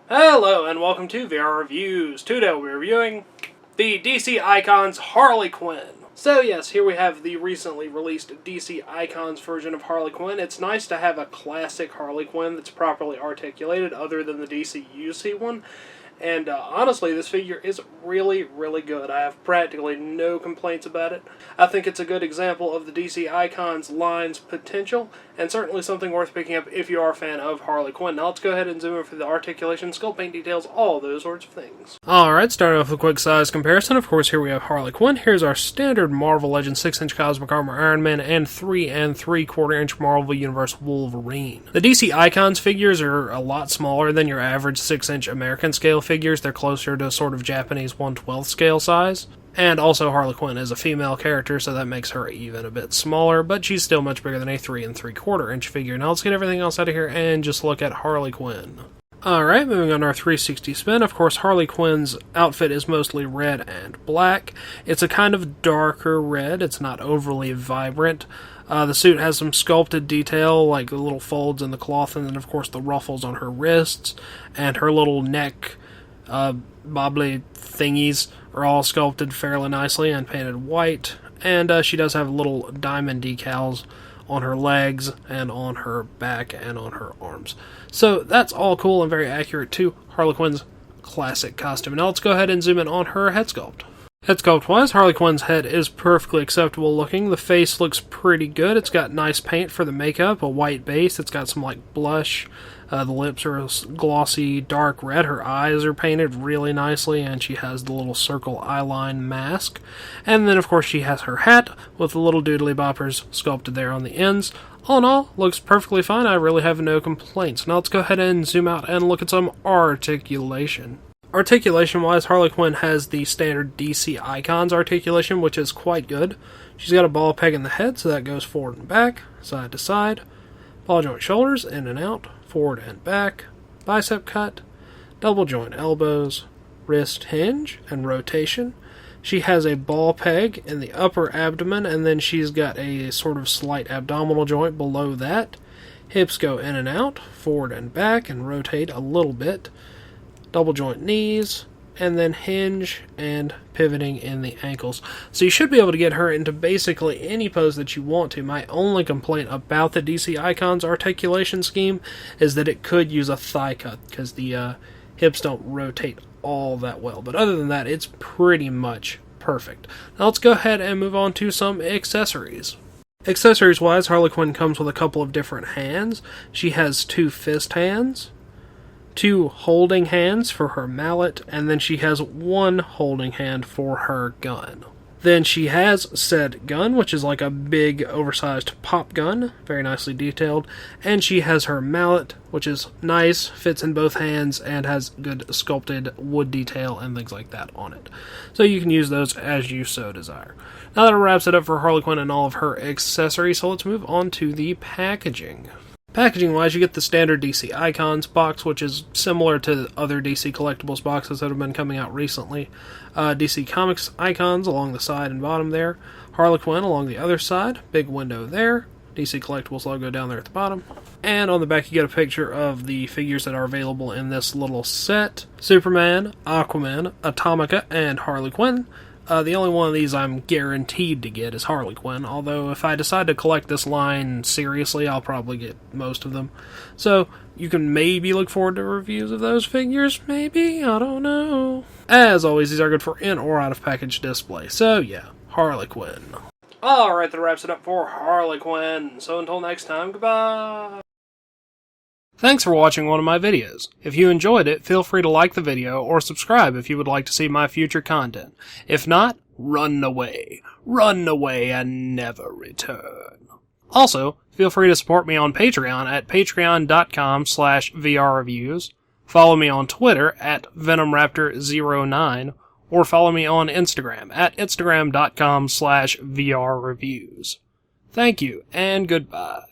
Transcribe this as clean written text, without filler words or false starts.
Hello and welcome to VR Reviews. Today we'll be reviewing the DC Icons Harley Quinn. So yes, here we have the recently released DC Icons version of Harley Quinn. It's nice to have a classic Harley Quinn that's properly articulated other than the DC UC one. And honestly, this figure is really, really good. I have practically no complaints about it. I think it's a good example of the DC Icons line's potential, and certainly something worth picking up if you are a fan of Harley Quinn. Now let's go ahead and zoom in for the articulation, sculpt paint details, all those sorts of things. Alright, starting off with a quick size comparison. Of course, here we have Harley Quinn. Here's our standard Marvel Legends 6-inch Cosmic Armor Iron Man and 3 3/4-inch Marvel Universe Wolverine. The DC Icons figures are a lot smaller than your average 6-inch American scale figures. They're closer to sort of Japanese 1/12 scale size. And also Harley Quinn is a female character, so that makes her even a bit smaller, but she's still much bigger than a 3 3/4-inch figure. Now let's get everything else out of here and just look at Harley Quinn. Alright, moving on to our 360 spin. Of course, Harley Quinn's outfit is mostly red and black. It's a kind of darker red. It's not overly vibrant. The suit has some sculpted detail, like the little folds in the cloth, and then of course the ruffles on her wrists, and her little neck bobbly thingies are all sculpted fairly nicely and painted white, and she does have little diamond decals on her legs and on her back and on her arms. So that's all cool and very accurate to Harley Quinn's classic costume. Now let's go ahead and zoom in on her head sculpt. Head sculpt wise, Harley Quinn's head is perfectly acceptable looking. The face looks pretty good. It's got nice paint for the makeup, a white base. It's got some like blush. The lips are a glossy dark red. Her eyes are painted really nicely, and she has the little circle eyeline mask. And then of course she has her hat with the little doodly boppers sculpted there on the ends. All in all, looks perfectly fine. I really have no complaints. Now let's go ahead and zoom out and look at some articulation. Articulation-wise, Harley Quinn has the standard DC Icons articulation, which is quite good. She's got a ball peg in the head, so that goes forward and back, side to side. Ball joint shoulders, in and out, forward and back. Bicep cut, double joint elbows, wrist hinge, and rotation. She has a ball peg in the upper abdomen, and then she's got a sort of slight abdominal joint below that. Hips go in and out, forward and back, and rotate a little bit. Double joint knees, and then hinge and pivoting in the ankles. So you should be able to get her into basically any pose that you want to. My only complaint about the DC Icons articulation scheme is that it could use a thigh cut, because the hips don't rotate all that well. But other than that, it's pretty much perfect. Now let's go ahead and move on to some accessories. Accessories-wise, Harley Quinn comes with a couple of different hands. She has 2 fist hands, 2 holding hands for her mallet, and then she has 1 holding hand for her gun. Then she has said gun, which is like a big oversized pop gun, very nicely detailed, and she has her mallet, which is nice, fits in both hands, and has good sculpted wood detail and things like that on it. So you can use those as you so desire. Now that wraps it up for Harley Quinn and all of her accessories, so let's move on to the packaging. Packaging-wise, you get the standard DC Icons box, which is similar to other DC Collectibles boxes that have been coming out recently. DC Comics icons along the side and bottom there. Harley Quinn along the other side. Big window there. DC Collectibles logo down there at the bottom. And on the back you get a picture of the figures that are available in this little set. Superman, Aquaman, Atomica, and Harley Quinn. The only one of these I'm guaranteed to get is Harley Quinn, although if I decide to collect this line seriously, I'll probably get most of them. So, you can maybe look forward to reviews of those figures, maybe? I don't know. As always, these are good for in or out of package display, so yeah, Harley Quinn. Alright, that wraps it up for Harley Quinn, so until next time, goodbye! Thanks for watching one of my videos. If you enjoyed it, feel free to like the video or subscribe if you would like to see my future content. If not, run away. Run away and never return. Also, feel free to support me on Patreon at patreon.com/vrreviews, follow me on Twitter at venomraptor09, or follow me on Instagram at instagram.com/vrreviews. Thank you, and goodbye.